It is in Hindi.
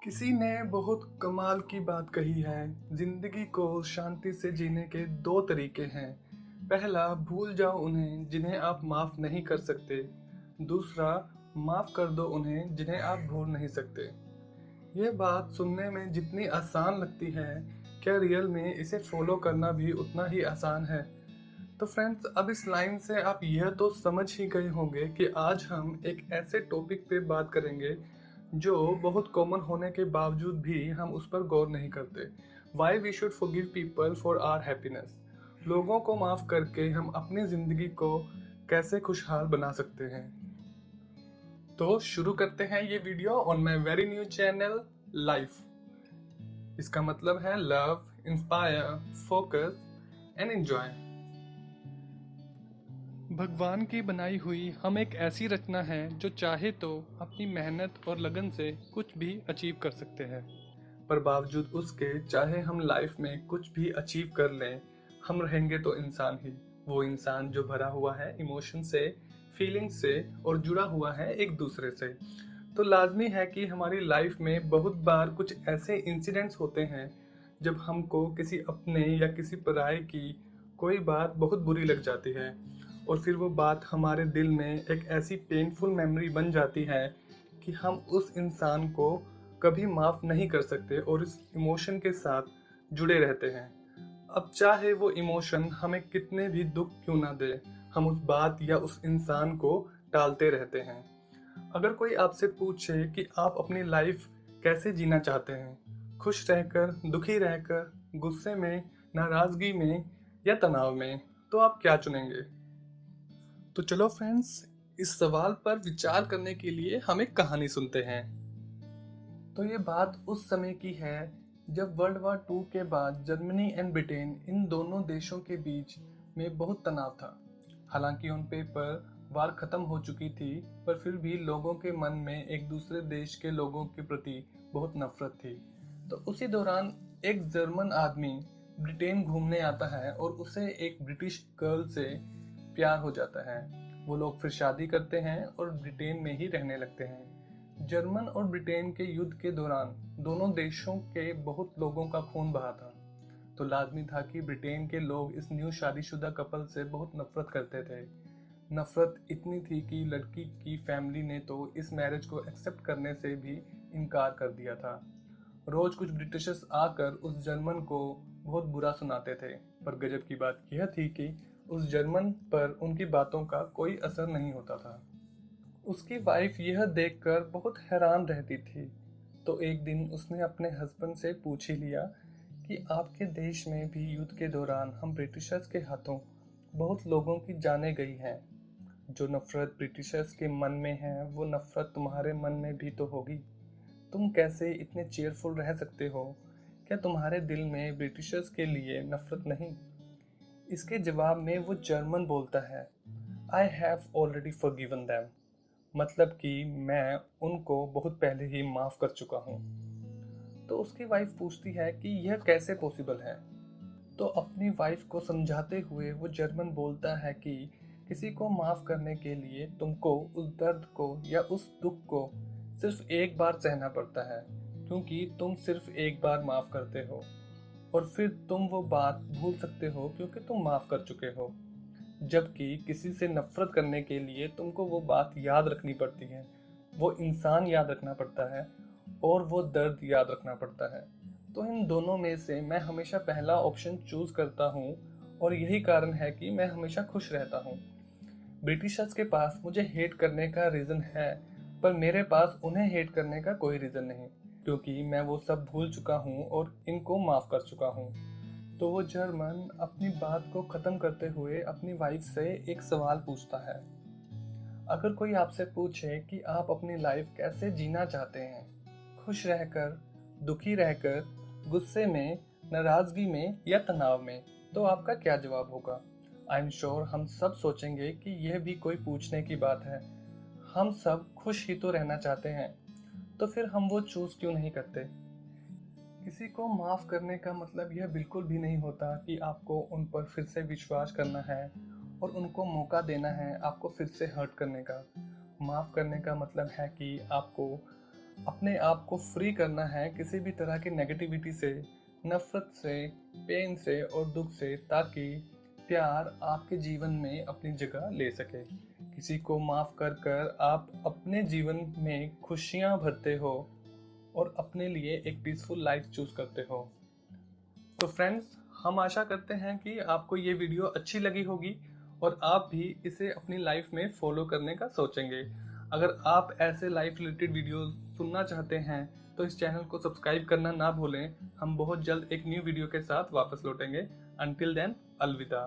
किसी ने बहुत कमाल की बात कही है। जिंदगी को शांति से जीने के दो तरीके हैं। पहला, भूल जाओ उन्हें जिन्हें आप माफ नहीं कर सकते। दूसरा, माफ कर दो उन्हें जिन्हें आप भूल नहीं सकते। ये बात सुनने में जितनी आसान लगती है, क्या रियल में इसे फॉलो करना भी उतना ही आसान है? तो फ्रेंड्स, अब इस लाइन से आप यह तो समझ ही गए होंगे कि आज हम एक ऐसे टॉपिक पे बात करेंगे जो बहुत कॉमन होने के बावजूद भी हम उस पर गौर नहीं करते। Why we should forgive people for our happiness. लोगों को माफ करके हम अपनी जिंदगी को कैसे खुशहाल बना सकते हैं। तो शुरू करते हैं ये video on my very new channel life. इसका मतलब है love, inspire, focus and enjoy. भगवान की बनाई हुई हम एक ऐसी रचना है जो चाहे तो अपनी मेहनत और लगन से कुछ भी अचीव कर सकते हैं। पर बावजूद उसके चाहे हम लाइफ में कुछ भी अचीव कर लें, हम रहेंगे तो इंसान ही। वो इंसान जो भरा हुआ है इमोशन से, फीलिंग से और जुड़ा हुआ है एक दूसरे से। तो लाजमी है कि हमारी लाइफ में बहुत बार कुछ ऐसे इंसिडेंट्स होते हैं जब हमको किसी अपने या किसी पराये की कोई बात बहुत बुरी लग जाती है, और फिर वो बात हमारे दिल में एक ऐसी पेनफुल मेमोरी बन जाती है कि हम उस इंसान को कभी माफ़ नहीं कर सकते और इस इमोशन के साथ जुड़े रहते हैं। अब चाहे वो इमोशन हमें कितने भी दुख क्यों ना दे, हम उस बात या उस इंसान को टालते रहते हैं। अगर कोई आपसे पूछे कि आप अपनी लाइफ कैसे जीना चाहते हैं, खुश रहकर, दुखी रहकर, गुस्से में, नाराज़गी में या तनाव में, तो आप क्या चुनेंगे? तो चलो फ्रेंड्स, इस सवाल पर विचार करने के लिए हम एक कहानी सुनते हैं। तो ये बात उस समय की है जब वर्ल्ड वार टू के बाद जर्मनी एंड ब्रिटेन, इन दोनों देशों के बीच में बहुत तनाव था। हालांकि उन पेपर वार खत्म हो चुकी थी, पर फिर भी लोगों के मन में एक दूसरे देश के लोगों के प्रति बहुत नफरत थी। तो उसी दौरान एक जर्मन आदमी ब्रिटेन घूमने आता है और उसे एक ब्रिटिश गर्ल से प्यार हो जाता है। वो लोग फिर शादी करते हैं और ब्रिटेन में ही रहने लगते हैं। जर्मन और ब्रिटेन के युद्ध के दौरान दोनों देशों के बहुत लोगों का खून बहा था। तो लाजमी था कि ब्रिटेन के लोग इस न्यू शादीशुदा कपल से बहुत नफरत करते थे। नफरत इतनी थी कि लड़की की फैमिली ने तो इस मैरिज को एक्सेप्ट करने से भी इनकार कर दिया था। रोज कुछ ब्रिटिशर्स आकर उस जर्मन को बहुत बुरा सुनाते थे, पर गजब की बात यह थी कि उस जर्मन पर उनकी बातों का कोई असर नहीं होता था। उसकी वाइफ यह देखकर बहुत हैरान रहती थी। तो एक दिन उसने अपने हस्बैंड से पूछ ही लिया कि आपके देश में भी युद्ध के दौरान हम ब्रिटिशर्स के हाथों बहुत लोगों की जानें गई हैं। जो नफरत ब्रिटिशर्स के मन में है, वो नफरत तुम्हारे मन में भी तो होगी। तुम कैसे इतने चेयरफुल रह सकते हो? क्या तुम्हारे दिल में ब्रिटिशर्स के लिए नफरत नहीं? इसके जवाब में वो जर्मन बोलता है, I have already forgiven them. मतलब कि मैं उनको बहुत पहले ही माफ़ कर चुका हूँ। तो उसकी वाइफ पूछती है कि यह कैसे पॉसिबल है। तो अपनी वाइफ को समझाते हुए वो जर्मन बोलता है कि किसी को माफ़ करने के लिए तुमको उस दर्द को या उस दुख को सिर्फ एक बार सहना पड़ता है, क्योंकि तुम सिर्फ एक बार माफ़ करते हो और फिर तुम वो बात भूल सकते हो क्योंकि तुम माफ़ कर चुके हो। जबकि किसी से नफरत करने के लिए तुमको वो बात याद रखनी पड़ती है, वो इंसान याद रखना पड़ता है और वो दर्द याद रखना पड़ता है। तो इन दोनों में से मैं हमेशा पहला ऑप्शन चूज करता हूँ, और यही कारण है कि मैं हमेशा खुश रहता हूँ। ब्रिटिशर्स के पास मुझे हेट करने का रीज़न है, पर मेरे पास उन्हें हेट करने का कोई रीज़न नहीं, क्योंकि मैं वो सब भूल चुका हूँ और इनको माफ़ कर चुका हूँ। तो वो जर्मन अपनी बात को ख़त्म करते हुए अपनी वाइफ से एक सवाल पूछता है। अगर कोई आपसे पूछे कि आप अपनी लाइफ कैसे जीना चाहते हैं, खुश रहकर, दुखी रहकर, गुस्से में, नाराज़गी में या तनाव में, तो आपका क्या जवाब होगा? आई एम श्योर हम सब सोचेंगे कि यह भी कोई पूछने की बात है। हम सब खुश ही तो रहना चाहते हैं, तो फिर हम वो चूज़ क्यों नहीं करते? किसी को माफ़ करने का मतलब यह बिल्कुल भी नहीं होता कि आपको उन पर फिर से विश्वास करना है और उनको मौका देना है आपको फिर से हर्ट करने का। माफ़ करने का मतलब है कि आपको अपने आप को फ्री करना है किसी भी तरह की नेगेटिविटी से, नफरत से, पेन से और दुख से, ताकि प्यार आपके जीवन में अपनी जगह ले सके। किसी को माफ़ कर कर आप अपने जीवन में खुशियाँ भरते हो और अपने लिए एक पीसफुल लाइफ चूज करते हो। तो फ्रेंड्स, हम आशा करते हैं कि आपको ये वीडियो अच्छी लगी होगी और आप भी इसे अपनी लाइफ में फॉलो करने का सोचेंगे। अगर आप ऐसे लाइफ रिलेटेड वीडियोस सुनना चाहते हैं तो इस चैनल को सब्सक्राइब करना ना भूलें। हम बहुत जल्द एक न्यू वीडियो के साथ वापस लौटेंगे। अंटिल देन, अलविदा।